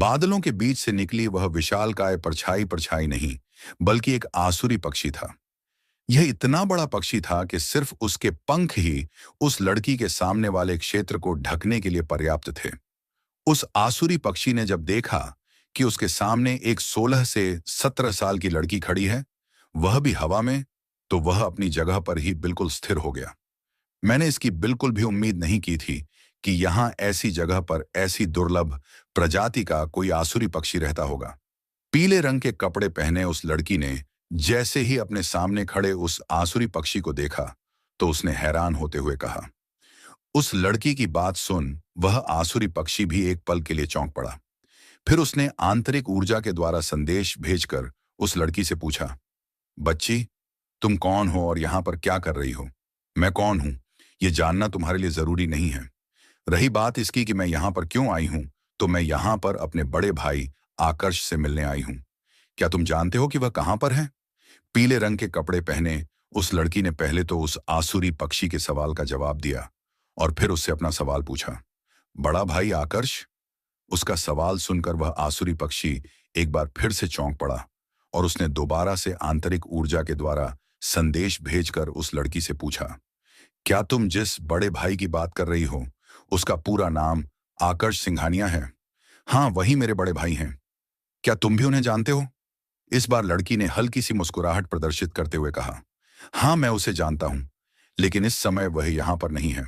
बादलों के बीच से निकली वह विशालकाय परछाई परछाई नहीं, बल्कि एक आसुरी पक्षी था। यह इतना बड़ा पक्षी था कि सिर्फ उसके पंख ही उस लड़की के सामने वाले क्षेत्र को ढकने के लिए पर्याप्त थे। उस आसुरी पक्षी ने जब देखा कि उसके सामने एक 16 से 17 साल की लड़की खड़ी है, वह भी हवा में, तो वह अपनी जगह पर ही बिल्कुल स्थिर हो गया। मैंने इसकी बिल्कुल भी उम्मीद नहीं की थी कि यहां ऐसी जगह पर ऐसी दुर्लभ प्रजाति का कोई आसुरी पक्षी रहता होगा। पीले रंग के कपड़े पहने उस लड़की ने जैसे ही अपने सामने खड़े उस आसुरी पक्षी को देखा, तो उसने हैरान होते हुए कहा। उस लड़की की बात सुन वह आसुरी पक्षी भी एक पल के लिए चौंक पड़ा। फिर उसने आंतरिक ऊर्जा के द्वारा संदेश भेजकर उस लड़की से पूछा, बच्ची, तुम कौन हो और यहां पर क्या कर रही हो? मैं कौन हूं, यह जानना तुम्हारे लिए जरूरी नहीं है। रही बात इसकी कि मैं यहां पर क्यों आई हूं, तो मैं यहां पर अपने बड़े भाई आकर्ष से मिलने आई हूं। क्या तुम जानते हो कि वह कहां पर है? पीले रंग के कपड़े पहने उस लड़की ने पहले तो उस आसुरी पक्षी के सवाल का जवाब दिया और फिर उससे अपना सवाल पूछा। बड़ा भाई आकर्ष? उसका सवाल सुनकर वह आसुरी पक्षी एक बार फिर से चौंक पड़ा और उसने दोबारा से आंतरिक ऊर्जा के द्वारा संदेश भेजकर उस लड़की से पूछा, क्या तुम जिस बड़े भाई की बात कर रही हो, उसका पूरा नाम आकर्ष सिंघानिया है? हाँ, वही मेरे बड़े भाई हैं। क्या तुम भी उन्हें जानते हो? इस बार लड़की ने हल्की सी मुस्कुराहट प्रदर्शित करते हुए कहा, हाँ, मैं उसे जानता हूं, लेकिन इस समय वह यहां पर नहीं है।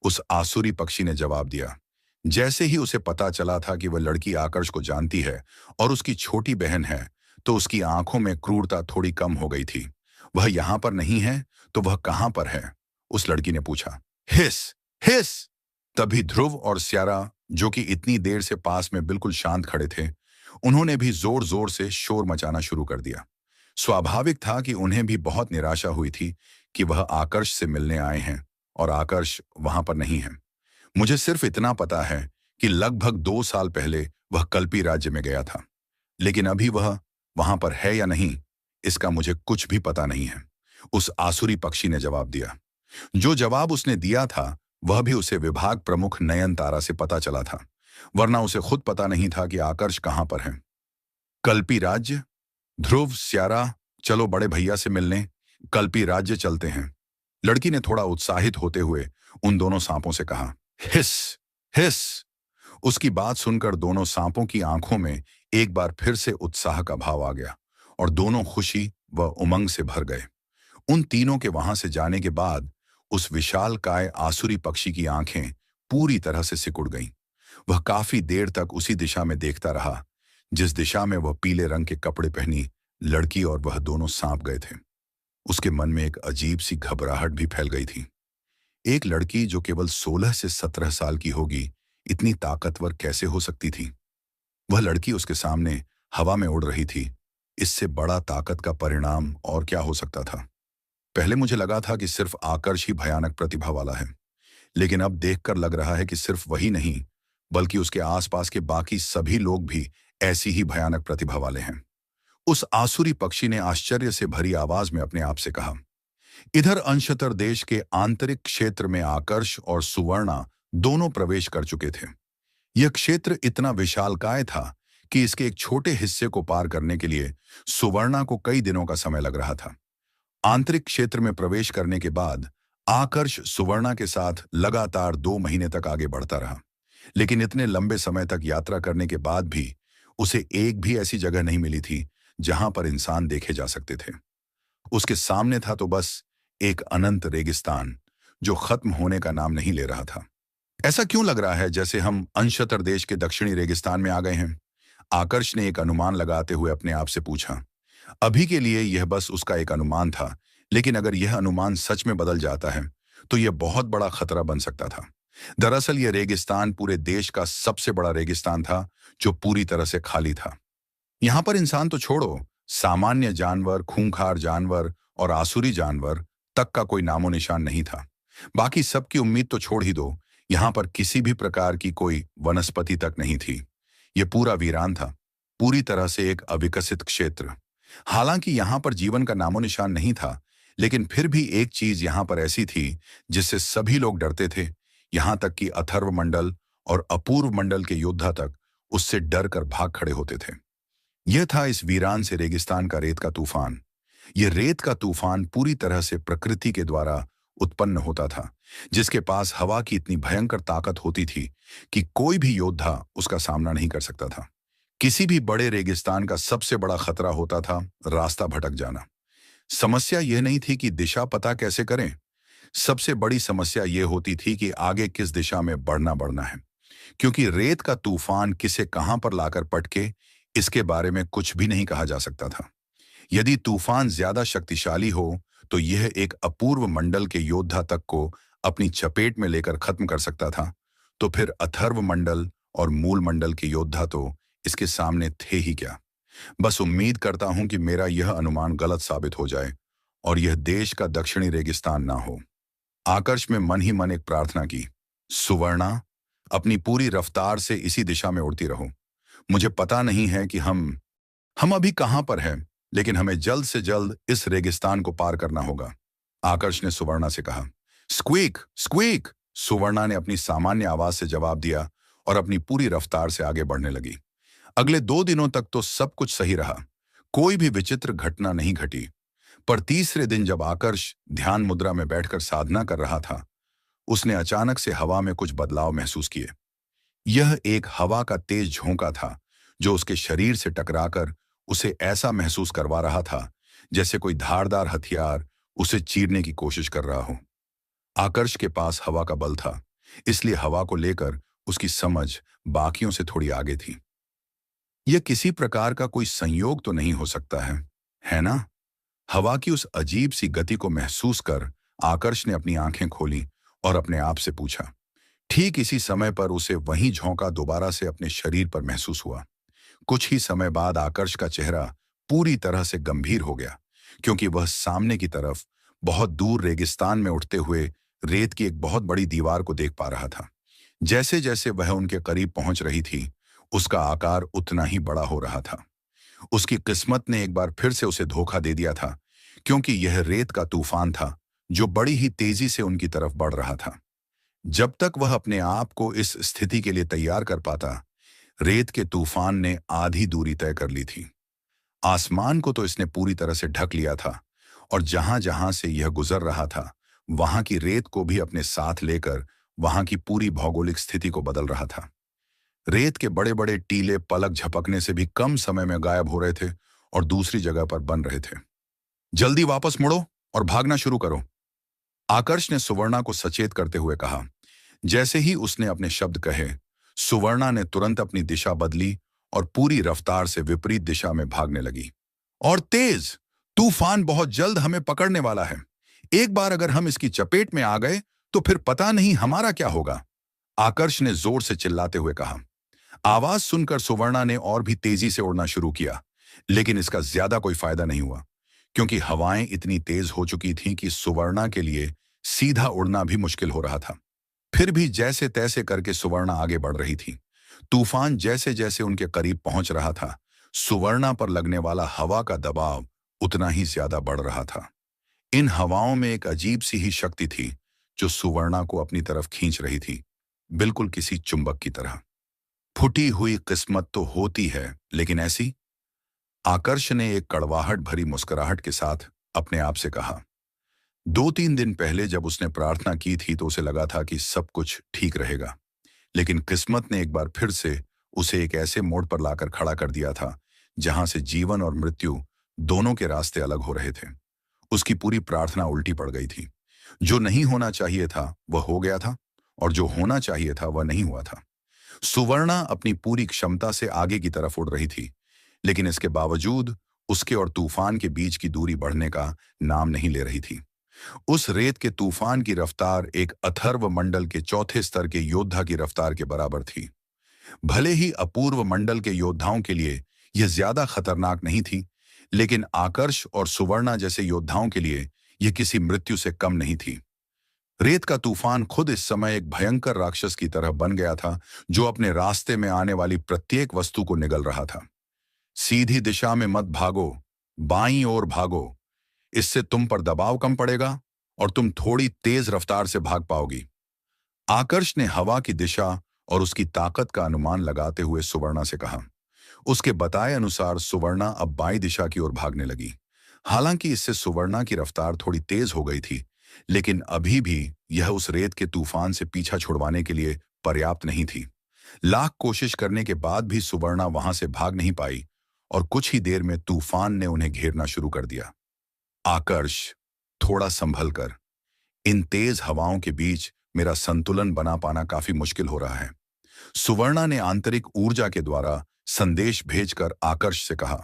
उस आसुरी पक्षी ने जवाब दिया। जैसे ही उसे पता चला था कि वह लड़की आकर्ष को जानती है और उसकी छोटी बहन है, तो उसकी आंखों में क्रूरता थोड़ी कम हो गई थी। वह यहां पर नहीं है, तो वह कहां पर है? उस लड़की ने पूछा। हिस हिस। तभी ध्रुव और स्यारा, जो कि इतनी देर से पास में बिल्कुल शांत खड़े थे, उन्होंने भी जोर जोर से शोर मचाना शुरू कर दिया। स्वाभाविक था कि उन्हें भी बहुत निराशा हुई थी कि वह आकर्ष से मिलने आए हैं और आकर्ष वहां पर नहीं है। मुझे सिर्फ इतना पता है कि लगभग 2 साल पहले वह कल्पी राज्य में गया था, लेकिन अभी वह वहां पर है या नहीं, इसका मुझे कुछ भी पता नहीं है। उस आसुरी पक्षी ने जवाब दिया। जो जवाब उसने दिया था वह भी उसे विभाग प्रमुख नयनतारा से पता चला था, वरना उसे खुद पता नहीं था कि आकर्ष कहां पर है। कल्पी राज्य? ध्रुव, स्यारा, चलो बड़े भैया से मिलने कल्पी राज्य चलते हैं। लड़की ने थोड़ा उत्साहित होते हुए उन दोनों सांपों से कहा। हिस हिस। उसकी बात सुनकर दोनों सांपों की आंखों में एक बार फिर से उत्साह का भाव आ गया और दोनों खुशी व उमंग से भर गए। उन तीनों के वहां से जाने के बाद उस विशालकाय आसुरी पक्षी की आंखें पूरी तरह से सिकुड़ गईं। वह काफी देर तक उसी दिशा में देखता रहा जिस दिशा में वह पीले रंग के कपड़े पहनी लड़की और वह दोनों सांप गए थे। उसके मन में एक अजीब सी घबराहट भी फैल गई थी। एक लड़की जो केवल 16 से 17 साल की होगी, इतनी ताकतवर कैसे हो सकती थी? वह लड़की उसके सामने हवा में उड़ रही थी। इससे बड़ा ताकत का परिणाम और क्या हो सकता था? पहले मुझे लगा था कि सिर्फ आकर्ष ही भयानक प्रतिभा वाला है, लेकिन अब देखकर लग रहा है कि सिर्फ वही नहीं, बल्कि उसके आसपास के बाकी सभी लोग भी ऐसी ही भयानक प्रतिभा वाले हैं। उस आसुरी पक्षी ने आश्चर्य से भरी आवाज में अपने आप से कहा। इधर अंशतर देश के आंतरिक क्षेत्र में आकर्ष और सुवर्णा दोनों प्रवेश कर चुके थे। यह क्षेत्र इतना विशालकाय था कि इसके एक छोटे हिस्से को पार करने के लिए सुवर्णा को कई दिनों का समय लग रहा था। आंतरिक क्षेत्र में प्रवेश करने के बाद आकर्ष सुवर्णा के साथ लगातार 2 महीने तक आगे बढ़ता रहा, लेकिन इतने लंबे समय तक यात्रा करने के बाद भी उसे एक भी ऐसी जगह नहीं मिली थी जहां पर इंसान देखे जा सकते थे। उसके सामने था तो बस एक अनंत रेगिस्तान जो खत्म होने का नाम नहीं ले रहा था। ऐसा क्यों लग रहा है जैसे हम अंशतर देश के दक्षिणी रेगिस्तान में आ गए हैं? आकर्ष ने एक अनुमान लगाते हुए अपने आप से पूछा। अभी के लिए यह बस उसका एक अनुमान था, लेकिन अगर यह अनुमान सच में बदल जाता है तो यह बहुत बड़ा खतरा बन सकता था। दरअसल यह रेगिस्तान पूरे देश का सबसे बड़ा रेगिस्तान था जो पूरी तरह से खाली था। यहां पर इंसान तो छोड़ो, सामान्य जानवर, खूंखार जानवर और आसुरी जानवर तक का कोई नामो निशान नहीं था। बाकी सबकी उम्मीद तो छोड़ ही दो, यहां पर किसी भी प्रकार की कोई वनस्पति तक नहीं थी। यह पूरा वीरान था, पूरी तरह से एक अविकसित क्षेत्र। हालांकि यहां पर जीवन का नामो निशान नहीं था, लेकिन फिर भी एक चीज यहां पर ऐसी थी जिससे सभी लोग डरते थे। यहां तक कि अथर्व मंडल और अपूर्व मंडल के योद्धा तक उससे डर कर भाग खड़े होते थे। यह था इस वीरान से रेगिस्तान का रेत का तूफान। यह रेत का तूफान पूरी तरह से प्रकृति के द्वारा उत्पन्न होता था, जिसके पास हवा की इतनी भयंकर ताकत होती थी कि कोई भी योद्धा उसका सामना नहीं कर सकता था। किसी भी बड़े रेगिस्तान का सबसे बड़ा खतरा होता था रास्ता भटक जाना। समस्या यह नहीं थी कि दिशा पता कैसे करें। सबसे बड़ी समस्या यह होती थी कि आगे किस दिशा में बढ़ना है, क्योंकि रेत का तूफान किसे कहां पर लाकर पटके, इसके बारे में कुछ भी नहीं कहा जा सकता था। यदि तूफान ज्यादा शक्तिशाली हो तो यह एक अपूर्व मंडल के योद्धा तक को अपनी चपेट में लेकर खत्म कर सकता था, तो फिर अथर्व मंडल और मूल मंडल के योद्धा तो इसके सामने थे ही क्या। बस उम्मीद करता हूं कि मेरा यह अनुमान गलत साबित हो जाए और यह देश का दक्षिणी रेगिस्तान ना हो। आकर्ष में मन ही मन एक प्रार्थना की, सुवर्णा, अपनी पूरी रफ्तार से इसी दिशा में उड़ती रहो। मुझे पता नहीं है कि हम अभी कहां पर हैं, लेकिन हमें जल्द से जल्द इस रेगिस्तान को पार करना होगा। आकर्ष ने सुवर्णा से कहा। स्क्वीक स्क्वीक, सुवर्णा ने अपनी सामान्य आवाज से जवाब दिया और अपनी पूरी रफ्तार से आगे बढ़ने लगी। अगले 2 दिनों तक तो सब कुछ सही रहा। कोई भी विचित्र घटना नहीं घटी। पर तीसरे दिन जब आकर्ष ध्यान मुद्रा में बैठकर साधना कर रहा था, उसने अचानक से हवा में कुछ बदलाव महसूस किए। यह एक हवा का तेज झोंका था जो उसके शरीर से टकराकर उसे ऐसा महसूस करवा रहा था जैसे कोई धारदार हथियार उसे चीरने की कोशिश कर रहा हो। आकर्ष के पास हवा का बल था, इसलिए हवा को लेकर उसकी समझ बाकियों से थोड़ी आगे थी। यह किसी प्रकार का कोई संयोग तो नहीं हो सकता है ना? हवा की उस अजीब सी गति को महसूस कर आकर्ष ने अपनी आंखें खोली और अपने आप से पूछा। ठीक इसी समय पर उसे वही झोंका दोबारा से अपने शरीर पर महसूस हुआ। कुछ ही समय बाद आकर्ष का चेहरा पूरी तरह से गंभीर हो गया, क्योंकि वह सामने की तरफ बहुत दूर रेगिस्तान में उठते हुए रेत की एक बहुत बड़ी दीवार को देख पा रहा था। जैसे जैसे वह उनके करीब पहुंच रही थी, उसका आकार उतना ही बड़ा हो रहा था। उसकी किस्मत ने एक बार फिर से उसे धोखा दे दिया था, क्योंकि यह रेत का तूफान था जो बड़ी ही तेजी से उनकी तरफ बढ़ रहा था। जब तक वह अपने आप को इस स्थिति के लिए तैयार कर पाता, रेत के तूफान ने आधी दूरी तय कर ली थी। आसमान को तो इसने पूरी तरह से ढक लिया था और जहां जहां से यह गुजर रहा था, वहां की रेत को भी अपने साथ लेकर वहां की पूरी भौगोलिक स्थिति को बदल रहा था। रेत के बड़े बड़े टीले पलक झपकने से भी कम समय में गायब हो रहे थे और दूसरी जगह पर बन रहे थे। जल्दी वापस मुड़ो और भागना शुरू करो, आकर्ष ने सुवर्णा को सचेत करते हुए कहा। जैसे ही उसने अपने शब्द कहे, सुवर्णा ने तुरंत अपनी दिशा बदली और पूरी रफ्तार से विपरीत दिशा में भागने लगी। और तेज! तूफान बहुत जल्द हमें पकड़ने वाला है। एक बार अगर हम इसकी चपेट में आ गए तो फिर पता नहीं हमारा क्या होगा, आकर्ष ने जोर से चिल्लाते हुए कहा। आवाज सुनकर सुवर्णा ने और भी तेजी से उड़ना शुरू किया, लेकिन इसका ज्यादा कोई फायदा नहीं हुआ, क्योंकि हवाएं इतनी तेज हो चुकी थीं कि सुवर्णा के लिए सीधा उड़ना भी मुश्किल हो रहा था। फिर भी जैसे तैसे करके सुवर्णा आगे बढ़ रही थी। तूफान जैसे जैसे उनके करीब पहुंच रहा था, सुवर्णा पर लगने वाला हवा का दबाव उतना ही ज्यादा बढ़ रहा था। इन हवाओं में एक अजीब सी ही शक्ति थी जो सुवर्णा को अपनी तरफ खींच रही थी, बिल्कुल किसी चुंबक की तरह। फूटी हुई किस्मत तो होती है, लेकिन ऐसी? आकर्ष ने एक कड़वाहट भरी मुस्कुराहट के साथ अपने आप से कहा। 2-3 दिन पहले जब उसने प्रार्थना की थी तो उसे लगा था कि सब कुछ ठीक रहेगा, लेकिन किस्मत ने एक बार फिर से उसे एक ऐसे मोड़ पर लाकर खड़ा कर दिया था जहां से जीवन और मृत्यु दोनों के रास्ते अलग हो रहे थे। उसकी पूरी प्रार्थना उल्टी पड़ गई थी। जो नहीं होना चाहिए था वह हो गया था और जो होना चाहिए था वह नहीं हुआ था। सुवर्णा अपनी पूरी क्षमता से आगे की तरफ उड़ रही थी, लेकिन इसके बावजूद उसके और तूफान के बीच की दूरी बढ़ने का नाम नहीं ले रही थी। उस रेत के तूफान की रफ्तार एक अथर्व मंडल के चौथे स्तर के योद्धा की रफ्तार के बराबर थी। भले ही अपूर्व मंडल के योद्धाओं के लिए यह ज्यादा खतरनाक नहीं थी, लेकिन आकर्ष और सुवर्णा जैसे योद्धाओं के लिए यह किसी मृत्यु से कम नहीं थी। रेत का तूफान खुद इस समय एक भयंकर राक्षस की तरह बन गया था जो अपने रास्ते में आने वाली प्रत्येक वस्तु को निगल रहा था। सीधी दिशा में मत भागो, बाईं ओर भागो, इससे तुम पर दबाव कम पड़ेगा और तुम थोड़ी तेज रफ्तार से भाग पाओगी। आकर्ष ने हवा की दिशा और उसकी ताकत का अनुमान लगाते हुए सुवर्णा से कहा। उसके बताए अनुसार सुवर्णा अब बाईं दिशा की ओर भागने लगी। हालांकि इससे सुवर्णा की रफ्तार थोड़ी तेज हो गई थी, लेकिन अभी भी यह उस रेत के तूफान से पीछा छुड़वाने के लिए पर्याप्त नहीं थी। लाख कोशिश करने के बाद भी सुवर्णा वहां से भाग नहीं पाई और कुछ ही देर में तूफान ने उन्हें घेरना शुरू कर दिया। आकर्ष, थोड़ा संभल कर। इन तेज हवाओं के बीच मेरा संतुलन बना पाना काफी मुश्किल हो रहा है। सुवर्णा ने आंतरिक ऊर्जा के द्वारा संदेश भेजकर आकर्ष से कहा।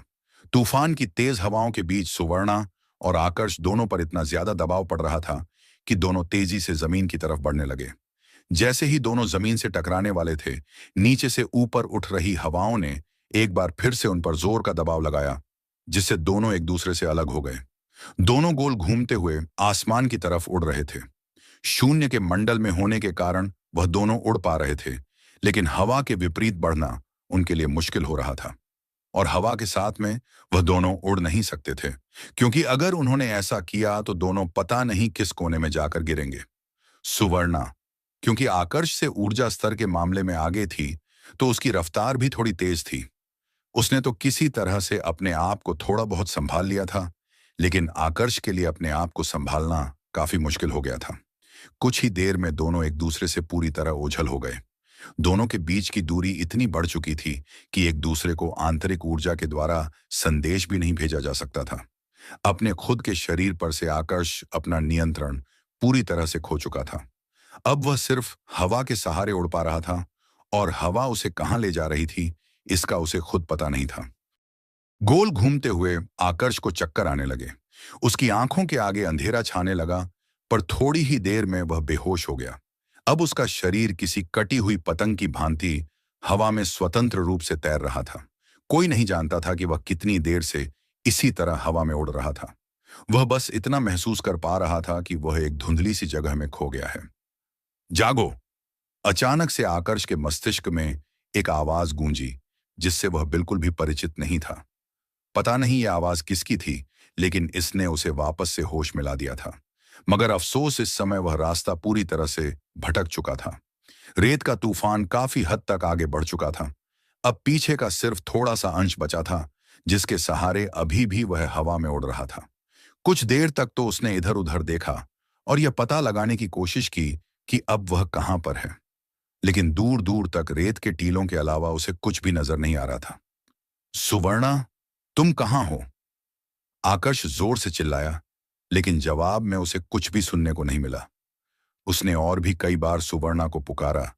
तूफान की तेज हवाओं के बीच सुवर्णा और आकर्ष दोनों पर इतना ज्यादा दबाव पड़ रहा था कि दोनों तेजी से जमीन की तरफ बढ़ने लगे। जैसे ही दोनों जमीन से टकराने वाले थे, नीचे से ऊपर उठ रही हवाओं ने एक बार फिर से उन पर जोर का दबाव लगाया, जिससे दोनों एक दूसरे से अलग हो गए। दोनों गोल घूमते हुए आसमान की तरफ उड़ रहे थे। शून्य के मंडल में होने के कारण वह दोनों उड़ पा रहे थे, लेकिन हवा के विपरीत बढ़ना उनके लिए मुश्किल हो रहा था। और हवा के साथ में वह दोनों उड़ नहीं सकते थे, क्योंकि अगर उन्होंने ऐसा किया तो दोनों पता नहीं किस कोने में जाकर गिरेंगे। सुवर्णा, क्योंकि आकर्ष से ऊर्जा स्तर के मामले में आगे थी, तो उसकी रफ्तार भी थोड़ी तेज थी। उसने तो किसी तरह से अपने आप को थोड़ा बहुत संभाल लिया था, लेकिन आकर्ष के लिए अपने आप को संभालना काफी मुश्किल हो गया था। कुछ ही देर में दोनों एक दूसरे से पूरी तरह ओझल हो गए। दोनों के बीच की दूरी इतनी बढ़ चुकी थी कि एक दूसरे को आंतरिक ऊर्जा के द्वारा संदेश भी नहीं भेजा जा सकता था। अपने खुद के शरीर पर से आकर्ष अपना नियंत्रण पूरी तरह से खो चुका था। अब वह सिर्फ हवा के सहारे उड़ पा रहा था, और हवा उसे कहां ले जा रही थी इसका उसे खुद पता नहीं था। गोल घूमते हुए आकर्ष को चक्कर आने लगे। उसकी आंखों के आगे अंधेरा छाने लगा, पर थोड़ी ही देर में वह बेहोश हो गया। अब उसका शरीर किसी कटी हुई पतंग की भांति हवा में स्वतंत्र रूप से तैर रहा था। कोई नहीं जानता था कि वह कितनी देर से इसी तरह हवा में उड़ रहा था। वह बस इतना महसूस कर पा रहा था कि वह एक धुंधली सी जगह में खो गया है। जागो! अचानक से आकर्ष के मस्तिष्क में एक आवाज गूंजी, जिससे वह बिल्कुल भी परिचित नहीं था। पता नहीं यह आवाज किसकी थी, लेकिन इसने उसे वापस से होश मिला दिया था। मगर अफसोस, इस समय वह रास्ता पूरी तरह से भटक चुका था। रेत का तूफान काफी हद तक आगे बढ़ चुका था। अब पीछे का सिर्फ थोड़ा सा अंश बचा था, जिसके सहारे अभी भी वह हवा में उड़ रहा था। कुछ देर तक तो उसने इधर उधर देखा और यह पता लगाने की कोशिश की कि अब वह कहां पर है, लेकिन दूर दूर तक रेत के टीलों के अलावा उसे कुछ भी नजर नहीं आ रहा था। सुवर्णा, तुम कहां हो? आकर्ष जोर से चिल्लाया, लेकिन जवाब में उसे कुछ भी सुनने को नहीं मिला। उसने और भी कई बार सुवर्णा को पुकारा,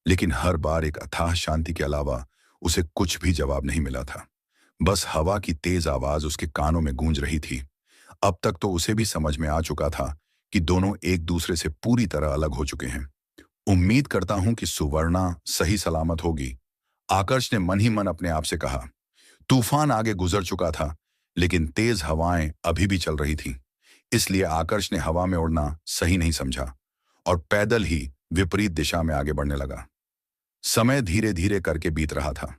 लेकिन हर बार एक अथाह शांति के अलावा उसे कुछ भी जवाब नहीं मिला था। बस हवा की तेज आवाज उसके कानों में गूंज रही थी। अब तक तो उसे भी समझ में आ चुका था कि दोनों एक दूसरे से पूरी तरह अलग हो चुके हैं। उम्मीद करता हूं कि सुवर्णा सही सलामत होगी, आकर्ष ने मन ही मन अपने आप से कहा। तूफान आगे गुजर चुका था, लेकिन तेज हवाएं अभी भी चल रही थीं। इसलिए आकर्ष ने हवा में उड़ना सही नहीं समझा और पैदल ही विपरीत दिशा में आगे बढ़ने लगा। समय धीरे धीरे करके बीत रहा था।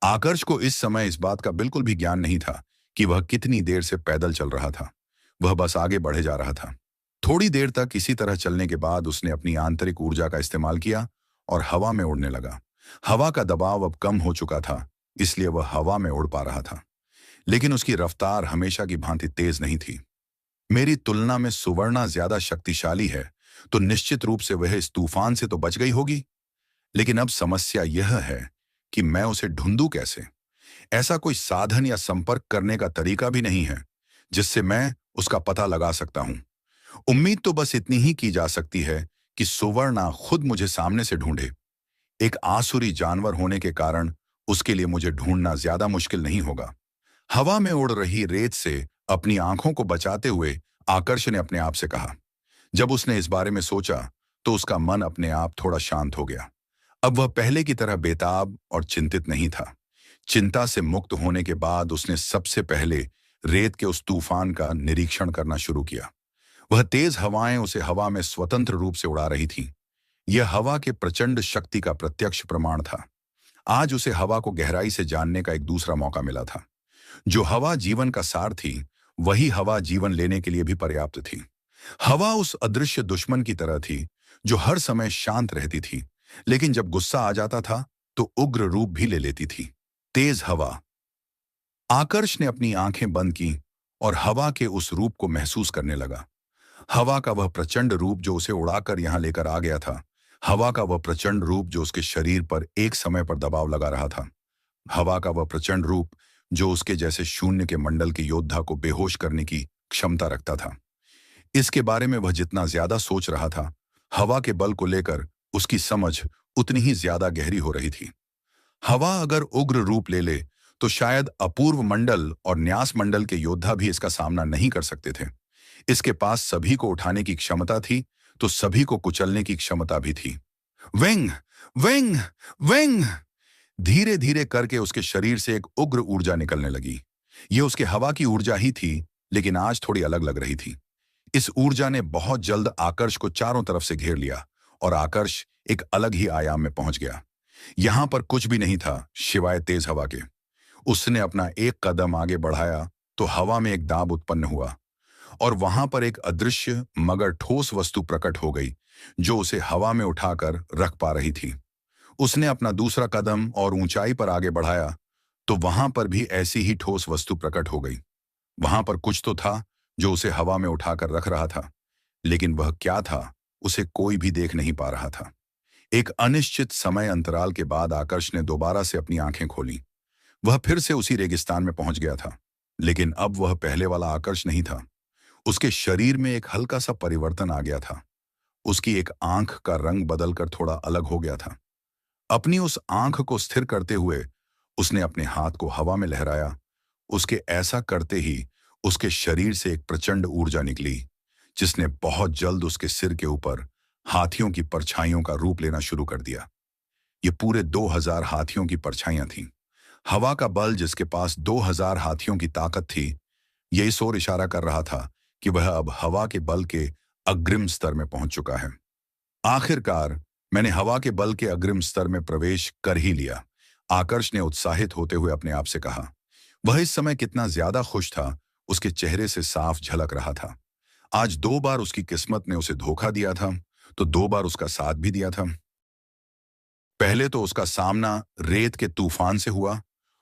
आकर्ष को इस समय इस बात का बिल्कुल भी ज्ञान नहीं था कि वह कितनी देर से पैदल चल रहा था। वह बस आगे बढ़े जा रहा था। थोड़ी देर तक इसी तरह चलने के बाद उसने अपनी आंतरिक ऊर्जा का इस्तेमाल किया और हवा में उड़ने लगा। हवा का दबाव अब कम हो चुका था, इसलिए वह हवा में उड़ पा रहा था, लेकिन उसकी रफ्तार हमेशा की भांति तेज नहीं थी। मेरी तुलना में सुवर्णा ज्यादा शक्तिशाली है, तो निश्चित रूप से वह इस तूफान से तो बच गई होगी, लेकिन अब समस्या यह है कि मैं उसे ढूंढूं कैसे। ऐसा कोई साधन या संपर्क करने का तरीका भी नहीं है जिससे मैं उसका पता लगा सकता हूं। उम्मीद तो बस इतनी ही की जा सकती है कि सुवर्णा खुद मुझे सामने से ढूंढे। एक आसुरी जानवर होने के कारण उसके लिए मुझे ढूंढना ज्यादा मुश्किल नहीं होगा। हवा में उड़ रही रेत से अपनी आंखों को बचाते हुए आकर्ष ने अपने आप से कहा। जब उसने इस बारे में सोचा तो उसका मन अपने आप थोड़ा शांत हो गया। अब वह पहले की तरह बेताब और चिंतित नहीं था। चिंता से मुक्त होने के बाद उसने सबसे पहले रेत के उस तूफान का निरीक्षण करना शुरू किया। वह तेज हवाएं उसे हवा में स्वतंत्र रूप से उड़ा रही थीं। यह हवा के प्रचंड शक्ति का प्रत्यक्ष प्रमाण था। आज उसे हवा को गहराई से जानने का एक दूसरा मौका मिला था। जो हवा जीवन का सार थी, वही हवा जीवन लेने के लिए भी पर्याप्त थी। हवा उस अदृश्य दुश्मन की तरह थी जो हर समय शांत रहती थी, लेकिन जब गुस्सा आ जाता था तो उग्र रूप भी ले लेती थी। तेज हवा। आकर्ष ने अपनी आंखें बंद की और हवा के उस रूप को महसूस करने लगा। हवा का वह प्रचंड रूप जो उसे उड़ाकर यहां लेकर आ गया था। हवा का वह प्रचंड रूप जो उसके शरीर पर एक समय पर दबाव लगा रहा था। हवा का वह प्रचंड रूप जो उसके जैसे शून्य के मंडल के योद्धा को बेहोश करने की क्षमता रखता था। इसके बारे में वह जितना ज्यादा सोच रहा था, हवा के बल को लेकर उसकी समझ उतनी ही ज्यादा गहरी हो रही थी। हवा अगर उग्र रूप ले ले तो शायद अपूर्व मंडल और न्यास मंडल के योद्धा भी इसका सामना नहीं कर सकते थे। इसके पास सभी को उठाने की क्षमता थी तो सभी को कुचलने की क्षमता भी थी। Wing, wing, wing. धीरे धीरे करके उसके शरीर से एक उग्र ऊर्जा निकलने लगी। यह उसके हवा की ऊर्जा ही थी, लेकिन आज थोड़ी अलग लग रही थी। इस ऊर्जा ने बहुत जल्द आकर्ष को चारों तरफ से घेर लिया और आकर्ष एक अलग ही आयाम में पहुंच गया। यहां पर कुछ भी नहीं था सिवाय तेज हवा के। उसने अपना एक कदम आगे बढ़ाया तो हवा में एक दाब उत्पन्न हुआ और वहां पर एक अदृश्य मगर ठोस वस्तु प्रकट हो गई जो उसे हवा में उठाकर रख पा रही थी। उसने अपना दूसरा कदम और ऊंचाई पर आगे बढ़ाया तो वहां पर भी ऐसी ही ठोस वस्तु प्रकट हो गई। वहां पर कुछ तो था जो उसे हवा में उठाकर रख रहा था, लेकिन वह क्या था उसे कोई भी देख नहीं पा रहा था। एक अनिश्चित समय अंतराल के बाद आकर्ष ने दोबारा से अपनी आंखें खोली। वह फिर से उसी रेगिस्तान में पहुंच गया था, लेकिन अब वह पहले वाला आकर्ष नहीं था। उसके शरीर में एक हल्का सा परिवर्तन आ गया था। उसकी एक आंख का रंग बदलकर थोड़ा अलग हो गया था। अपनी उस आंख को स्थिर करते हुए उसने अपने हाथ को हवा में लहराया। उसके ऐसा करते ही उसके शरीर से एक प्रचंड ऊर्जा निकली जिसने बहुत जल्द उसके सिर के ऊपर हाथियों की परछाइयों का रूप लेना शुरू कर दिया। ये पूरे 2000 हाथियों की परछाइयां थीं। हवा का बल जिसके पास 2000 हाथियों की ताकत थी, यह इस ओर इशारा कर रहा था कि वह अब हवा के बल के अग्रिम स्तर में पहुंच चुका है। आखिरकार मैंने हवा के बल के अग्रिम स्तर में प्रवेश कर ही लिया, आकर्ष ने उत्साहित होते हुए अपने आप से कहा। वह इस समय कितना ज्यादा खुश था उसके चेहरे से साफ झलक रहा था। आज 2 बार उसकी किस्मत ने उसे धोखा दिया था तो 2 बार उसका साथ भी दिया था। पहले तो उसका सामना रेत के तूफान से हुआ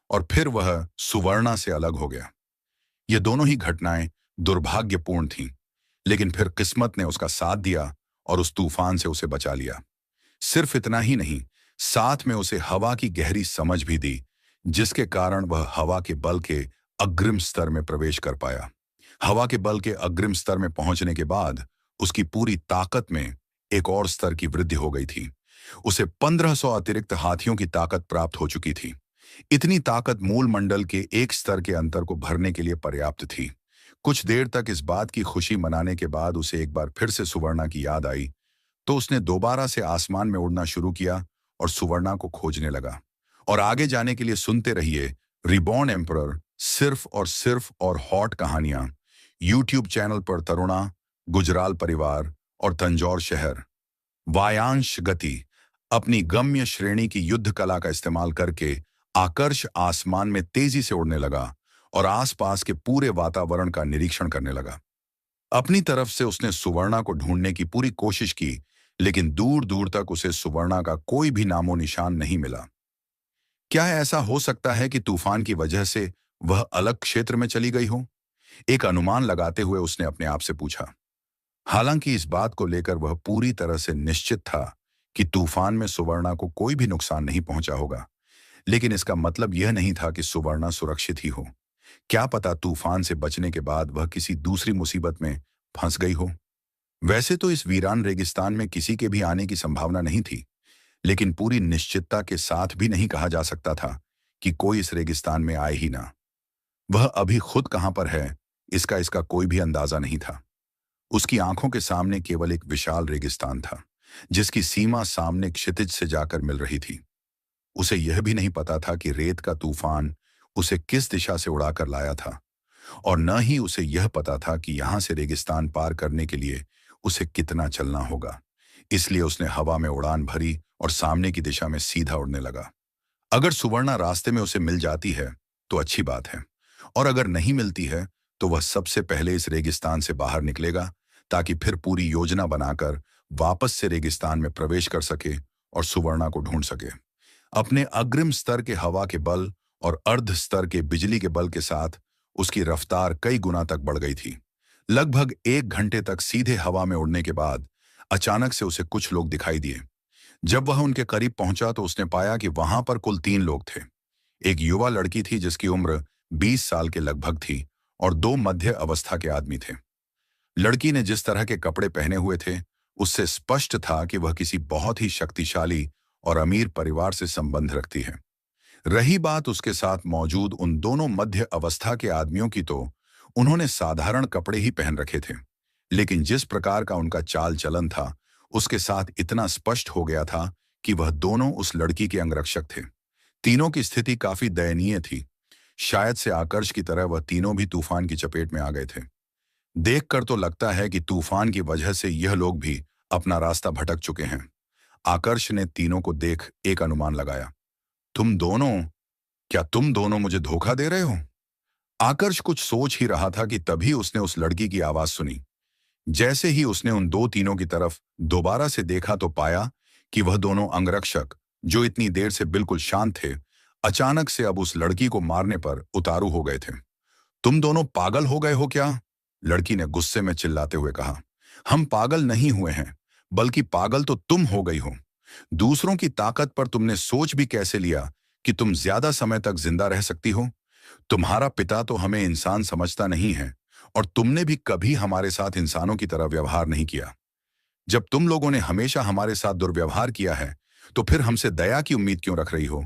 और फिर वह सुवर्णा से अलग हो गया। ये दोनों ही घटनाएं दुर्भाग्यपूर्ण थीं, लेकिन फिर किस्मत ने उसका साथ दिया और उस तूफान से उसे बचा लिया। सिर्फ इतना ही नहीं, साथ में उसे हवा की गहरी समझ भी दी, जिसके कारण वह हवा के बल के अग्रिम स्तर में प्रवेश कर पाया। हवा के बल के अग्रिम स्तर में पहुंचने के बाद उसकी पूरी ताकत में एक और स्तर की वृद्धि हो गई थी। उसे 1500 अतिरिक्त हाथियों की ताकत प्राप्त हो चुकी थी। इतनी ताकत मूल मंडल के एक स्तर के अंतर को भरने के लिए पर्याप्त थी। कुछ देर तक इस बात की खुशी मनाने के बाद उसे एक बार फिर से सुवर्णा की याद आई तो उसने दोबारा से आसमान में उड़ना शुरू किया और सुवर्णा को खोजने लगा। और आगे जाने के लिए सुनते रहिए रिबॉर्न एम्परर सिर्फ और हॉट कहानियां यूट्यूब चैनल पर। तरुणा, गुजराल परिवार और तंजौर शहर। वायांश गति। अपनी गम्य श्रेणी की युद्ध कला का इस्तेमाल करके आकर्ष आसमान में तेजी से उड़ने लगा और आसपास के पूरे वातावरण का निरीक्षण करने लगा। अपनी तरफ से उसने सुवर्णा को ढूंढने की पूरी कोशिश की, लेकिन दूर दूर तक उसे सुवर्णा का कोई भी नामो निशान नहीं मिला। क्या ऐसा हो सकता है कि तूफान की वजह से वह अलग क्षेत्र में चली गई हो? एक अनुमान लगाते हुए उसने अपने आप से पूछा। हालांकि इस बात को लेकर वह पूरी तरह से निश्चित था कि तूफान में सुवर्णा को कोई भी नुकसान नहीं पहुंचा होगा, लेकिन इसका मतलब यह नहीं था कि सुवर्णा सुरक्षित ही हो। क्या पता तूफान से बचने के बाद वह किसी दूसरी मुसीबत में फंस गई हो। वैसे तो इस वीरान रेगिस्तान में किसी के भी आने की संभावना नहीं थी, लेकिन पूरी निश्चितता के साथ भी नहीं कहा जा सकता था कि कोई इस रेगिस्तान में आए ही ना। वह अभी खुद कहां पर है इसका कोई भी अंदाजा नहीं था। उसकी आंखों के सामने केवल एक विशाल रेगिस्तान था जिसकी सीमा सामने क्षितिज से जाकर मिल रही थी। उसे यह भी नहीं पता था कि रेत का तूफान उसे किस दिशा से उड़ाकर लाया था, और न ही उसे यह पता था कि यहां से रेगिस्तान पार करने के लिए उसे कितना चलना होगा। इसलिए उसने हवा में उड़ान भरी और सामने की दिशा में सीधा उड़ने लगा। अगर सुवर्णा रास्ते में उसे मिल जाती है तो अच्छी बात है, और अगर नहीं मिलती है तो वह सबसे पहले इस रेगिस्तान से बाहर निकलेगा ताकि फिर पूरी योजना बनाकर वापस से रेगिस्तान में प्रवेश कर सके और सुवर्णा को ढूंढ सके। अपने अग्रिम स्तर के हवा के बल और अर्ध स्तर के बिजली के बल के साथ उसकी रफ्तार कई गुना तक बढ़ गई थी। लगभग 1 घंटे तक सीधे हवा में उड़ने के बाद अचानक से उसे कुछ लोग दिखाई दिए। जब वह उनके करीब पहुंचा तो उसने पाया कि वहां पर कुल 3 लोग थे। एक युवा लड़की थी जिसकी उम्र 20 साल के लगभग थी और 2 मध्य अवस्था के आदमी थे। लड़की ने जिस तरह के कपड़े पहने हुए थे उससे स्पष्ट था कि वह किसी बहुत ही शक्तिशाली और अमीर परिवार से संबंध रखती है। रही बात उसके साथ मौजूद उन दोनों मध्य अवस्था के आदमियों की, तो उन्होंने साधारण कपड़े ही पहन रखे थे, लेकिन जिस प्रकार का उनका चाल चलन था उसके साथ इतना स्पष्ट हो गया था कि वह दोनों उस लड़की के अंगरक्षक थे। तीनों की स्थिति काफी दयनीय थी। शायद से आकर्ष की तरह वह तीनों भी तूफान की चपेट में आ गए थे। देखकर तो लगता है कि तूफान की वजह से यह लोग भी अपना रास्ता भटक चुके हैं। आकर्ष ने तीनों को देख एक अनुमान लगाया। क्या तुम दोनों मुझे धोखा दे रहे हो? आकर्ष कुछ सोच ही रहा था कि तभी उसने उस लड़की की आवाज सुनी। जैसे ही उसने उन दो तीनों की तरफ दोबारा से देखा तो पाया कि वह दोनों अंगरक्षक, जो इतनी देर से बिल्कुल शांत थे, अचानक से अब उस लड़की को मारने पर उतारू हो गए थे। तुम दोनों पागल हो गए हो क्या? लड़की ने गुस्से में चिल्लाते हुए कहा। हम पागल नहीं हुए हैं, बल्कि पागल तो तुम हो गई हो। दूसरों की ताकत पर तुमने सोच भी कैसे लिया कि तुम ज्यादा समय तक जिंदा रह सकती हो? तुम्हारा पिता तो हमें इंसान समझता नहीं है और तुमने भी कभी हमारे साथ इंसानों की तरह व्यवहार नहीं किया। जब तुम लोगों ने हमेशा हमारे साथ दुर्व्यवहार किया है तो फिर हमसे दया की उम्मीद क्यों रख रही हो?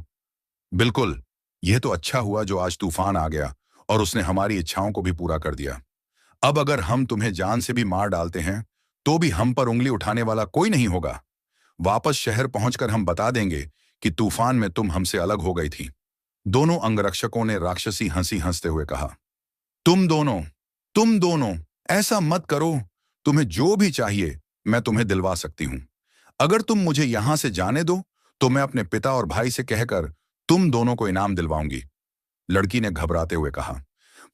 बिल्कुल, यह तो अच्छा हुआ जो आज तूफान आ गया और उसने हमारी इच्छाओं को भी पूरा कर दिया। अब अगर हम तुम्हें जान से भी मार डालते हैं तो भी हम पर उंगली उठाने वाला कोई नहीं होगा। वापस शहर पहुंचकर हम बता देंगे कि तूफान में तुम हमसे अलग हो गई थी। दोनों अंगरक्षकों ने राक्षसी हंसी हंसते हुए कहा। तुम दोनों ऐसा मत करो। तुम्हें जो भी चाहिए मैं तुम्हें दिलवा सकती हूं। अगर तुम मुझे यहां से जाने दो तो मैं अपने पिता और भाई से कहकर तुम दोनों को इनाम दिलवाऊंगी। लड़की ने घबराते हुए कहा।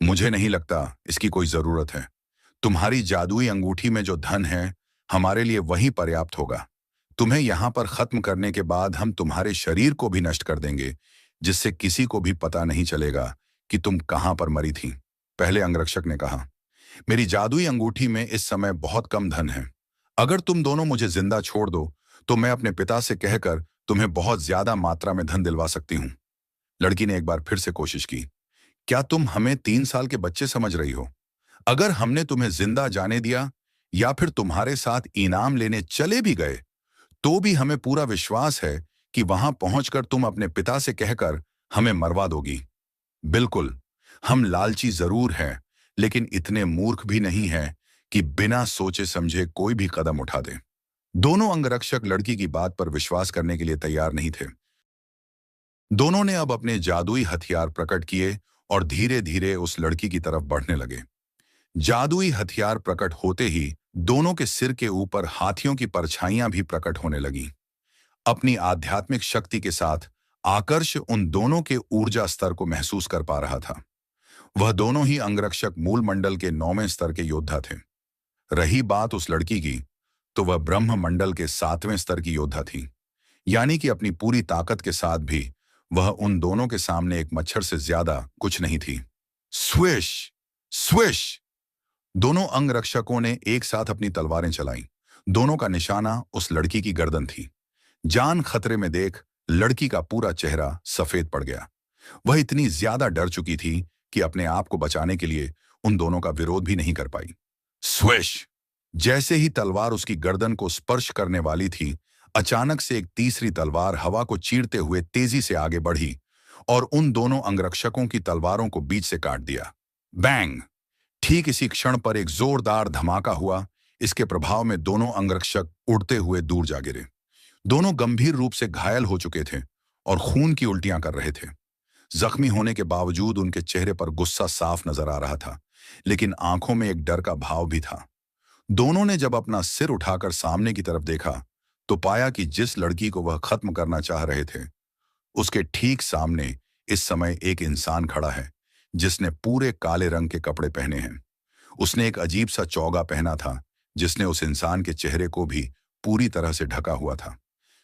मुझे नहीं लगता इसकी कोई जरूरत है। तुम्हारी जादुई अंगूठी में जो धन है हमारे लिए वही पर्याप्त होगा। तुम्हें यहां पर खत्म करने के बाद हम तुम्हारे शरीर को भी नष्ट कर देंगे, जिससे किसी को भी पता नहीं चलेगा कि तुम कहां पर मरी थी। पहले अंगरक्षक ने कहा। मेरी जादुई अंगूठी में इस समय बहुत कम धन है। अगर तुम दोनों मुझे जिंदा छोड़ दो तो मैं अपने पिता से कहकर तुम्हें बहुत ज्यादा मात्रा में धन दिलवा सकती हूँ। लड़की ने एक बार फिर से कोशिश की। क्या तुम हमें 3 साल के बच्चे समझ रही हो? अगर हमने तुम्हें जिंदा जाने दिया या फिर तुम्हारे साथ इनाम लेने चले भी गए तो भी हमें पूरा विश्वास है कि वहां पहुंचकर तुम अपने पिता से कहकर हमें मरवा दोगी। बिल्कुल, हम लालची जरूर हैं, लेकिन इतने मूर्ख भी नहीं हैं कि बिना सोचे समझे कोई भी कदम उठा दें। दोनों अंगरक्षक लड़की की बात पर विश्वास करने के लिए तैयार नहीं थे। दोनों ने अब अपने जादुई हथियार प्रकट किए और धीरे धीरे उस लड़की की तरफ बढ़ने लगे। जादुई हथियार प्रकट होते ही दोनों के सिर के ऊपर हाथियों की परछाइयां भी प्रकट होने लगीं। अपनी आध्यात्मिक शक्ति के साथ आकर्ष उन दोनों के ऊर्जा स्तर को महसूस कर पा रहा था। वह दोनों ही अंगरक्षक मूल मंडल के 9वें स्तर के योद्धा थे। रही बात उस लड़की की, तो वह ब्रह्म मंडल के 7वें स्तर की योद्धा थी। यानी कि अपनी पूरी ताकत के साथ भी वह उन दोनों के सामने एक मच्छर से ज्यादा कुछ नहीं थी। Swish swish! दोनों अंगरक्षकों ने एक साथ अपनी तलवारें चलाईं। दोनों का निशाना उस लड़की की गर्दन थी। जान खतरे में देख लड़की का पूरा चेहरा सफेद पड़ गया। वह इतनी ज्यादा डर चुकी थी कि अपने आप को बचाने के लिए उन दोनों का विरोध भी नहीं कर पाई। स्विश! जैसे ही तलवार उसकी गर्दन को स्पर्श करने वाली थी, अचानक से एक तीसरी तलवार हवा को चीरते हुए तेजी से आगे बढ़ी और उन दोनों अंगरक्षकों की तलवारों को बीच से काट दिया। बैंग! ठीक इसी क्षण पर एक जोरदार धमाका हुआ। इसके प्रभाव में दोनों अंगरक्षक उड़ते हुए दूर जा गिरे। दोनों गंभीर रूप से घायल हो चुके थे और खून की उल्टियां कर रहे थे। जख्मी होने के बावजूद उनके चेहरे पर गुस्सा साफ नजर आ रहा था, लेकिन आंखों में एक डर का भाव भी था। दोनों ने जब अपना सिर उठाकर सामने की तरफ देखा तो पाया कि जिस लड़की को वह खत्म करना चाह रहे थे उसके ठीक सामने इस समय एक इंसान खड़ा है जिसने पूरे काले रंग के कपड़े पहने हैं। उसने एक अजीब सा चौगा पहना था जिसने उस इंसान के चेहरे को भी पूरी तरह से ढका हुआ था।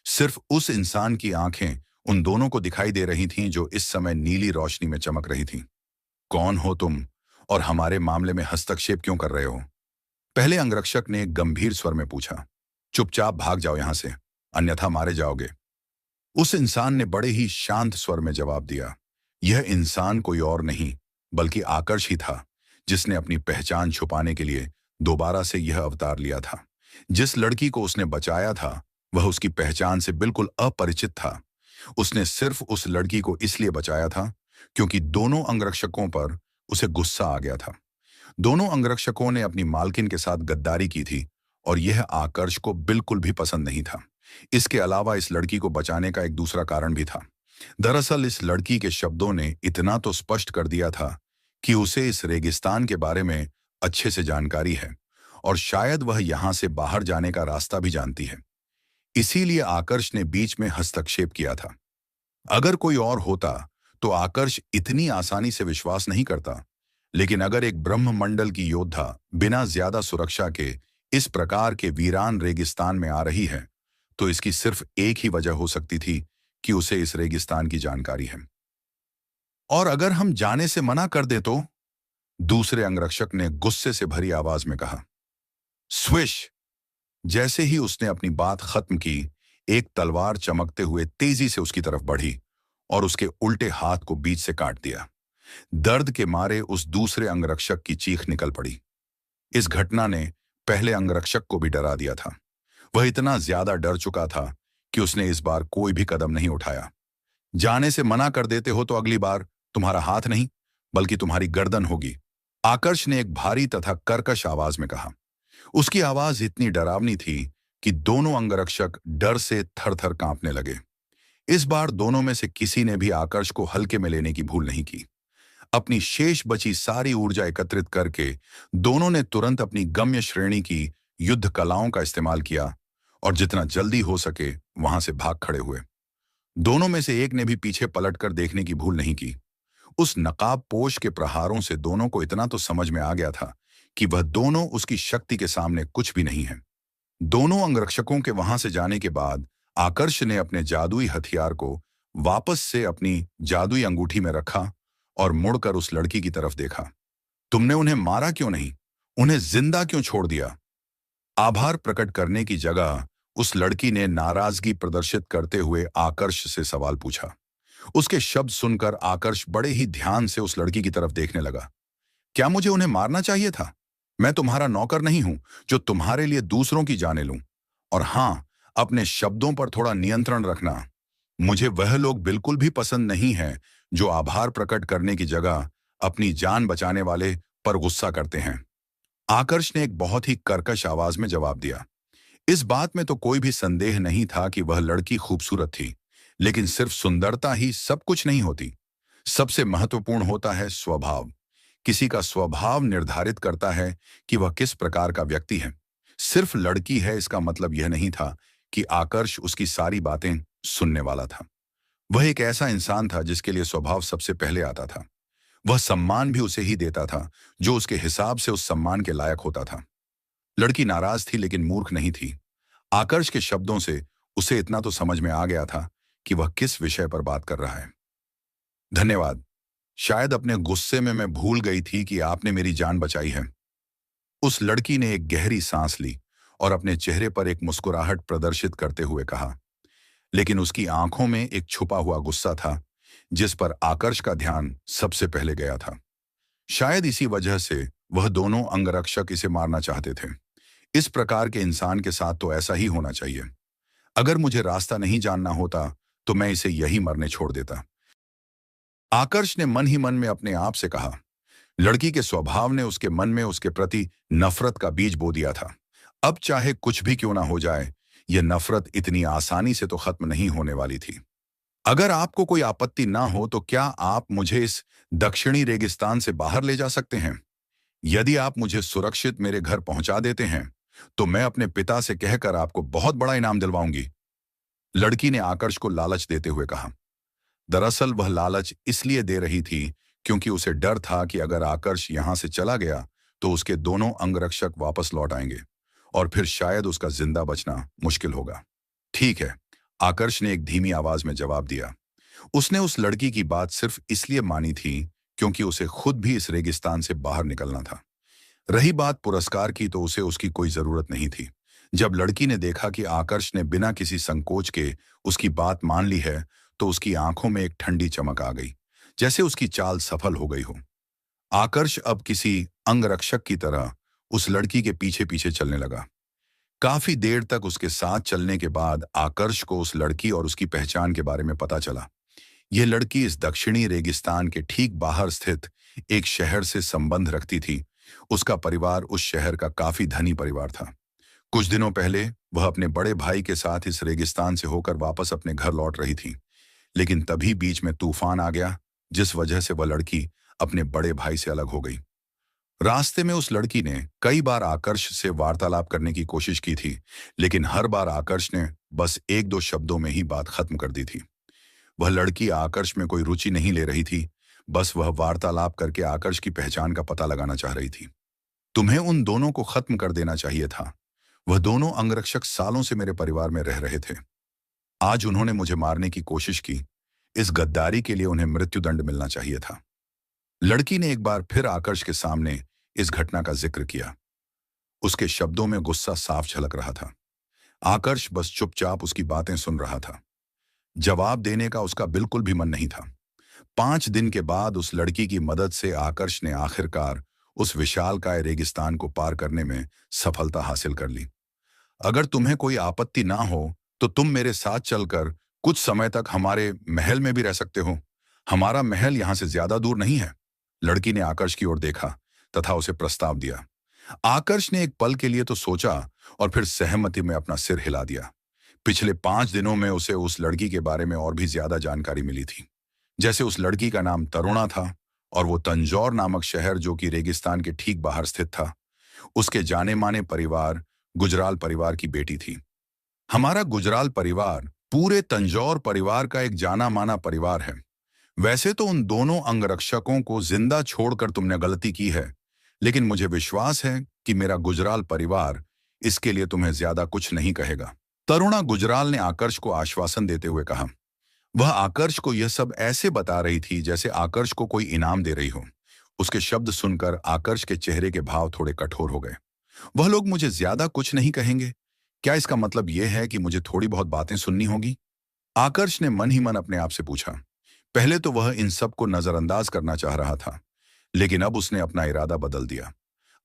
सिर्फ उस इंसान की आंखें उन दोनों को दिखाई दे रही थीं जो इस समय नीली रोशनी में चमक रही थीं। कौन हो तुम और हमारे मामले में हस्तक्षेप क्यों कर रहे हो? पहले अंगरक्षक ने एक गंभीर स्वर में पूछा। चुपचाप भाग जाओ यहां से, अन्यथा मारे जाओगे। उस इंसान ने बड़े ही शांत स्वर में जवाब दिया। यह इंसान कोई और नहीं बल्कि आकर्ष ही था, जिसने अपनी पहचान छुपाने के लिए दोबारा से यह अवतार लिया था। जिस लड़की को उसने बचाया था वह उसकी पहचान से बिल्कुल अपरिचित था। उसने सिर्फ उस लड़की को इसलिए बचाया था क्योंकि दोनों अंगरक्षकों पर उसे गुस्सा आ गया था। दोनों अंगरक्षकों ने अपनी मालकिन के साथ गद्दारी की थी और यह आकर्ष को बिल्कुल भी पसंद नहीं था। इसके अलावा इस लड़की को बचाने का एक दूसरा कारण भी था। दरअसल इस लड़की के शब्दों ने इतना तो स्पष्ट कर दिया था कि उसे इस रेगिस्तान के बारे में अच्छे से जानकारी है और शायद वह यहां से बाहर जाने का रास्ता भी जानती है। इसीलिए आकर्ष ने बीच में हस्तक्षेप किया था। अगर कोई और होता तो आकर्ष इतनी आसानी से विश्वास नहीं करता, लेकिन अगर एक ब्रह्ममंडल की योद्धा बिना ज्यादा सुरक्षा के इस प्रकार के वीरान रेगिस्तान में आ रही है, तो इसकी सिर्फ एक ही वजह हो सकती थी कि उसे इस रेगिस्तान की जानकारी है। और अगर हम जाने से मना कर दें तो? दूसरे अंगरक्षक ने गुस्से से भरी आवाज में कहा। स्विश! जैसे ही उसने अपनी बात खत्म की, एक तलवार चमकते हुए तेजी से उसकी तरफ बढ़ी और उसके उल्टे हाथ को बीच से काट दिया। दर्द के मारे उस दूसरे अंगरक्षक की चीख निकल पड़ी। इस घटना ने पहले अंगरक्षक को भी डरा दिया था। वह इतना ज्यादा डर चुका था कि उसने इस बार कोई भी कदम नहीं उठाया। जाने से मना कर देते हो तो अगली बार तुम्हारा हाथ नहीं बल्कि तुम्हारी गर्दन होगी, आकर्ष ने एक भारी तथा कर्कश आवाज में कहा। उसकी आवाज इतनी डरावनी थी कि दोनों अंगरक्षक डर से थर-थर कांपने लगे। इस बार दोनों में से किसी ने भी आकर्ष को हल्के में लेने की भूल नहीं की। अपनी शेष बची सारी ऊर्जा एकत्रित करके दोनों ने तुरंत अपनी गम्य श्रेणी की युद्ध कलाओं का इस्तेमाल किया और जितना जल्दी हो सके वहां से भाग खड़े हुए। दोनों में से एक ने भी पीछे पलटकर देखने की भूल नहीं की। उस नकाबपोश के प्रहारों से दोनों को इतना तो समझ में आ गया था कि वह दोनों उसकी शक्ति के सामने कुछ भी नहीं है। दोनों अंगरक्षकों के वहां से जाने के बाद आकर्ष ने अपने जादुई हथियार को वापस से अपनी जादुई अंगूठी में रखा और मुड़कर उस लड़की की तरफ देखा। तुमने उन्हें मारा क्यों नहीं? उन्हें जिंदा क्यों छोड़ दिया? आभार प्रकट करने की जगह उस लड़की ने नाराजगी प्रदर्शित करते हुए आकर्ष से सवाल पूछा। उसके शब्द सुनकर आकर्ष बड़े ही ध्यान से उस लड़की की तरफ देखने लगा। क्या मुझे उन्हें मारना चाहिए था? मैं तुम्हारा नौकर नहीं हूं जो तुम्हारे लिए दूसरों की जाने लूं। और हां, अपने शब्दों पर थोड़ा नियंत्रण रखना। मुझे वह लोग बिल्कुल भी पसंद नहीं हैं जो आभार प्रकट करने की जगह अपनी जान बचाने वाले पर गुस्सा करते हैं। आकर्ष ने एक बहुत ही कर्कश आवाज में जवाब दिया। इस बात में तो कोई भी संदेह नहीं था कि वह लड़की खूबसूरत थी, लेकिन सिर्फ सुंदरता ही सब कुछ नहीं होती। सबसे महत्वपूर्ण होता है स्वभाव। किसी का स्वभाव निर्धारित करता है कि वह किस प्रकार का व्यक्ति है। सिर्फ लड़की है इसका मतलब यह नहीं था कि आकर्ष उसकी सारी बातें सुनने वाला था। वह एक ऐसा इंसान था जिसके लिए स्वभाव सबसे पहले आता था। वह सम्मान भी उसे ही देता था जो उसके हिसाब से उस सम्मान के लायक होता था। लड़की नाराज थी लेकिन मूर्ख नहीं थी। आकर्ष के शब्दों से उसे इतना तो समझ में आ गया था कि वह किस विषय पर बात कर रहा है। धन्यवाद। शायद अपने गुस्से में मैं भूल गई थी कि आपने मेरी जान बचाई है। उस लड़की ने एक गहरी सांस ली और अपने चेहरे पर एक मुस्कुराहट प्रदर्शित करते हुए कहा, लेकिन उसकी आंखों में एक छुपा हुआ गुस्सा था जिस पर आकर्ष का ध्यान सबसे पहले गया था। शायद इसी वजह से वह दोनों अंगरक्षक इसे मारना चाहते थे। इस प्रकार के इंसान के साथ तो ऐसा ही होना चाहिए। अगर मुझे रास्ता नहीं जानना होता तो मैं इसे यही मरने छोड़ देता। आकर्ष ने मन ही मन में अपने आप से कहा। लड़की के स्वभाव ने उसके मन में उसके प्रति नफरत का बीज बो दिया था। अब चाहे कुछ भी क्यों ना हो जाए, यह नफरत इतनी आसानी से तो खत्म नहीं होने वाली थी। अगर आपको कोई आपत्ति ना हो तो क्या आप मुझे इस दक्षिणी रेगिस्तान से बाहर ले जा सकते हैं? यदि आप मुझे सुरक्षित मेरे घर पहुंचा देते हैं तो मैं अपने पिता से कहकर आपको बहुत बड़ा इनाम दिलवाऊंगी। लड़की ने आकर्ष को लालच देते हुए कहा। दरअसल वह लालच इसलिए दे रही थी क्योंकि उसे डर था कि अगर आकर्ष यहां से चला गया तो उसके दोनों अंगरक्षक वापस लौट आएंगे और फिर शायद उसका जिंदा बचना मुश्किल होगा। ठीक है, आकर्ष ने एक धीमी आवाज में जवाब दिया। उसने उस लड़की की बात सिर्फ इसलिए मानी थी क्योंकि उसे खुद भी इस रेगिस्तान से बाहर निकलना था। रही बात पुरस्कार की तो उसे उसकी कोई जरूरत नहीं थी। जब लड़की ने देखा कि आकर्ष ने बिना किसी संकोच के उसकी बात मान ली है, तो उसकी आंखों में एक ठंडी चमक आ गई, जैसे उसकी चाल सफल हो गई हो। आकर्ष अब किसी अंगरक्षक की तरह उस लड़की के पीछे पीछे चलने लगा। काफी देर तक उसके साथ चलने के बाद आकर्ष को उस लड़की और उसकी पहचान के बारे में पता चला। यह लड़की इस दक्षिणी रेगिस्तान के ठीक बाहर स्थित एक शहर से संबंध रखती थी। उसका परिवार उस शहर का काफी धनी परिवार था। कुछ दिनों पहले वह अपने बड़े भाई के साथ इस रेगिस्तान से होकर वापस अपने घर लौट रही थी, लेकिन तभी बीच में तूफान आ गया, जिस वजह से वह लड़की अपने बड़े भाई से अलग हो गई। रास्ते में उस लड़की ने कई बार आकर्ष से वार्तालाप करने की कोशिश की थी, लेकिन हर बार आकर्ष ने बस एक दो शब्दों में ही बात खत्म कर दी थी। वह लड़की आकर्ष में कोई रुचि नहीं ले रही थी, बस वह वार्तालाप करके आकर्ष की पहचान का पता लगाना चाह रही थी। तुम्हें उन दोनों को खत्म कर देना चाहिए था। वह दोनों अंगरक्षक सालों से मेरे परिवार में रह रहे थे। आज उन्होंने मुझे मारने की कोशिश की। इस गद्दारी के लिए उन्हें मृत्युदंड मिलना चाहिए था। लड़की ने एक बार फिर आकर्ष के सामने इस घटना का जिक्र किया। उसके शब्दों में गुस्सा साफ झलक रहा था। आकर्ष बस चुपचाप उसकी बातें सुन रहा था। जवाब देने का उसका बिल्कुल भी मन नहीं था। 5 दिन के बाद उस लड़की की मदद से आकर्ष ने आखिरकार उस विशालकाय रेगिस्तान को पार करने में सफलता हासिल कर ली। अगर तुम्हें कोई आपत्ति ना हो तो तुम मेरे साथ चलकर कुछ समय तक हमारे महल में भी रह सकते हो। हमारा महल यहां से ज्यादा दूर नहीं है। लड़की ने आकर्ष की ओर देखा तथा उसे प्रस्ताव दिया। आकर्ष ने एक पल के लिए तो सोचा और फिर सहमति में अपना सिर हिला दिया। पिछले 5 दिनों में उसे उस लड़की के बारे में और भी ज्यादा जानकारी मिली थी। जैसे उस लड़की का नाम तरुणा था और वो तंजौर नामक शहर, जो कि रेगिस्तान के ठीक बाहर स्थित था, उसके जाने माने परिवार गुजराल परिवार की बेटी थी। हमारा गुजराल परिवार पूरे तंजौर परिवार का एक जाना माना परिवार है। वैसे तो उन दोनों अंगरक्षकों को जिंदा छोड़कर तुमने गलती की है, लेकिन मुझे विश्वास है कि मेरा गुजराल परिवार इसके लिए तुम्हें ज्यादा कुछ नहीं कहेगा। तरुणा गुजराल ने आकर्ष को आश्वासन देते हुए कहा। वह आकर्ष को यह सब ऐसे बता रही थी जैसे आकर्ष को कोई इनाम दे रही हो। उसके शब्द सुनकर आकर्ष के चेहरे के भाव थोड़े कठोर हो गए। वह लोग मुझे ज्यादा कुछ नहीं कहेंगे? क्या इसका मतलब यह है कि मुझे थोड़ी बहुत बातें सुननी होगी? आकर्ष ने मन ही मन अपने आप से पूछा। पहले तो वह इन सब को नजरअंदाज करना चाह रहा था, लेकिन अब उसने अपना इरादा बदल दिया।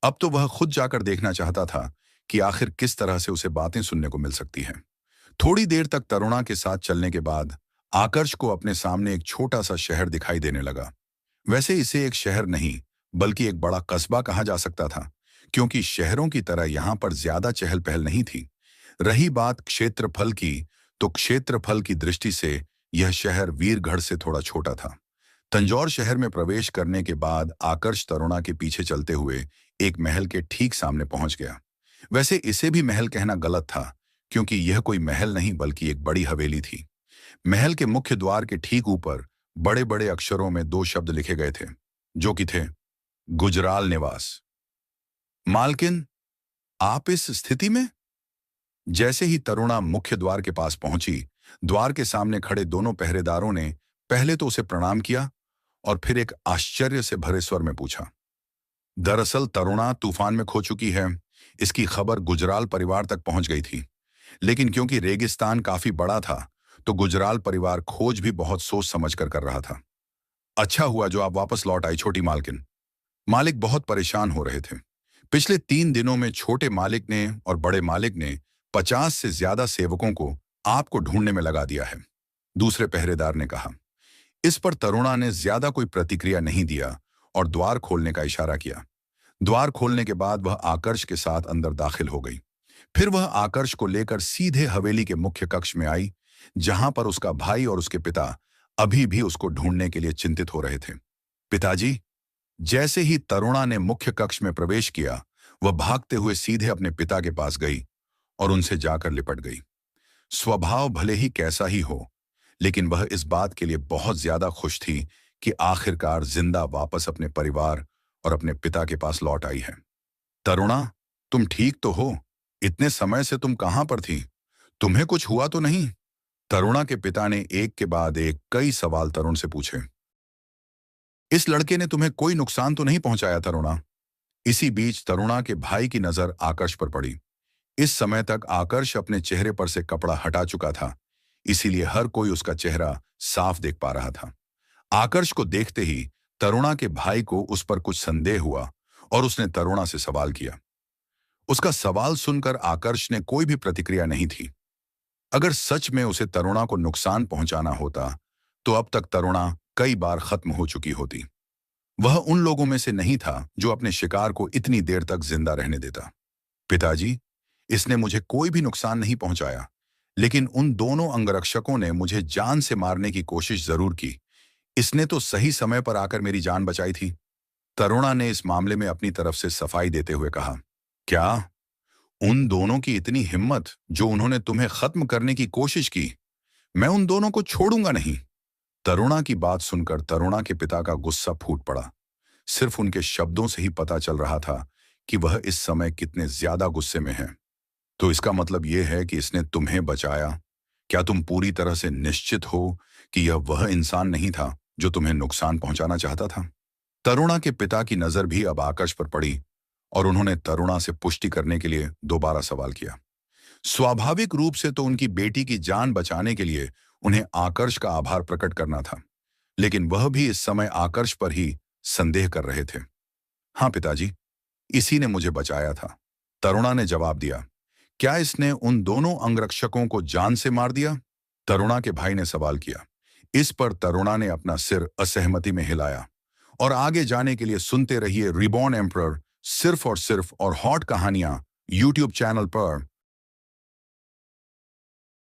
अब तो वह खुद जाकर देखना चाहता था कि आखिर किस तरह से उसे बातें सुनने को मिल सकती हैं। थोड़ी देर तक तरुणा के साथ चलने के बाद आकर्ष को अपने सामने एक छोटा सा शहर दिखाई देने लगा। वैसे इसे एक शहर नहीं बल्कि एक बड़ा कस्बा कहा जा सकता था, क्योंकि शहरों की तरह यहां पर ज्यादा चहल पहल नहीं थी। रही बात क्षेत्रफल की, तो क्षेत्रफल की दृष्टि से यह शहर वीरगढ़ से थोड़ा छोटा था। तंजौर शहर में प्रवेश करने के बाद आकर्ष तरुणा के पीछे चलते हुए एक महल के ठीक सामने पहुंच गया। वैसे इसे भी महल कहना गलत था, क्योंकि यह कोई महल नहीं बल्कि एक बड़ी हवेली थी। महल के मुख्य द्वार के ठीक ऊपर बड़े बड़े अक्षरों में 2 शब्द लिखे गए थे, जो कि थे गुजराल निवास। मालकिन, आप इस स्थिति में? जैसे ही तरुणा मुख्य द्वार के पास पहुंची, द्वार के सामने खड़े दोनों पहरेदारों ने पहले तो उसे प्रणाम किया और फिर एक आश्चर्य से भरे स्वर में पूछा। दरअसल तरुणा तूफान में खो चुकी है। इसकी खबर गुजराल परिवार तक पहुंच गई थी, लेकिन क्योंकि रेगिस्तान काफी बड़ा था तो गुजराल परिवार खोज भी बहुत सोच समझ कर रहा था। अच्छा हुआ जो आप वापस लौट आई छोटी मालकिन। मालिक बहुत परेशान हो रहे थे। पिछले 3 दिनों में छोटे मालिक ने और बड़े मालिक ने 50 से ज्यादा सेवकों को आपको ढूंढने में लगा दिया है, दूसरे पहरेदार ने कहा। इस पर तरुणा ने ज्यादा कोई प्रतिक्रिया नहीं दिया और द्वार खोलने का इशारा किया। द्वार खोलने के बाद वह आकर्ष के साथ अंदर दाखिल हो गई। फिर वह आकर्ष को लेकर सीधे हवेली के मुख्य कक्ष में आई, जहां पर उसका भाई और उसके पिता अभी भी उसको ढूंढने के लिए चिंतित हो रहे थे। पिताजी। जैसे ही तरुणा ने मुख्य कक्ष में प्रवेश किया, वह भागते हुए सीधे अपने पिता के पास गई और उनसे जाकर लिपट गई। स्वभाव भले ही कैसा ही हो, लेकिन वह इस बात के लिए बहुत ज्यादा खुश थी कि आखिरकार जिंदा वापस अपने परिवार और अपने पिता के पास लौट आई है। तरुणा, तुम ठीक तो हो? इतने समय से तुम कहां पर थी? तुम्हें कुछ हुआ तो नहीं? तरुणा के पिता ने एक के बाद एक कई सवाल तरुण से पूछे। इस लड़के ने तुम्हें कोई नुकसान तो नहीं पहुंचाया तरुणा? इसी बीच तरुणा के भाई की नजर आकर्ष पर पड़ी। इस समय तक आकर्ष अपने चेहरे पर से कपड़ा हटा चुका था, इसीलिए हर कोई उसका चेहरा साफ देख पा रहा था। आकर्ष को देखते ही तरुणा के भाई को उस पर कुछ संदेह हुआ और उसने तरुणा से सवाल किया। उसका सवाल सुनकर आकर्ष ने कोई भी प्रतिक्रिया नहीं थी। अगर सच में उसे तरुणा को नुकसान पहुंचाना होता तो अब तक तरुणा कई बार खत्म हो चुकी होती। वह उन लोगों में से नहीं था जो अपने शिकार को इतनी देर तक जिंदा रहने देता। पिताजी, इसने मुझे कोई भी नुकसान नहीं पहुंचाया, लेकिन उन दोनों अंगरक्षकों ने मुझे जान से मारने की कोशिश जरूर की। इसने तो सही समय पर आकर मेरी जान बचाई थी। तरुणा ने इस मामले में अपनी तरफ से सफाई देते हुए कहा। क्या? उन दोनों की इतनी हिम्मत जो उन्होंने तुम्हें खत्म करने की कोशिश की? मैं उन दोनों को छोड़ूंगा नहीं। तरुणा की बात सुनकर तरुणा के पिता का गुस्सा फूट पड़ा। सिर्फ उनके शब्दों से ही पता चल रहा था कि वह इस समय कितने ज्यादा गुस्से में हैं। तो इसका मतलब यह है कि इसने तुम्हें बचाया। क्या तुम पूरी तरह से निश्चित हो कि यह वह इंसान नहीं था जो तुम्हें नुकसान पहुंचाना चाहता था? तरुणा के पिता की नजर भी अब आकर्ष पर पड़ी और उन्होंने तरुणा से पुष्टि करने के लिए दोबारा सवाल किया। स्वाभाविक रूप से तो उनकी बेटी की जान बचाने के लिए उन्हें आकर्ष का आभार प्रकट करना था, लेकिन वह भी इस समय आकर्ष पर ही संदेह कर रहे थे। हाँ पिताजी, इसी ने मुझे बचाया था, तरुणा ने जवाब दिया। क्या इसने उन दोनों अंगरक्षकों को जान से मार दिया? तरुणा के भाई ने सवाल किया। इस पर तरुणा ने अपना सिर असहमति में हिलाया। और आगे जाने के लिए सुनते रहिए रिबॉर्न एम्परर, सिर्फ और हॉट कहानियां यूट्यूब चैनल पर।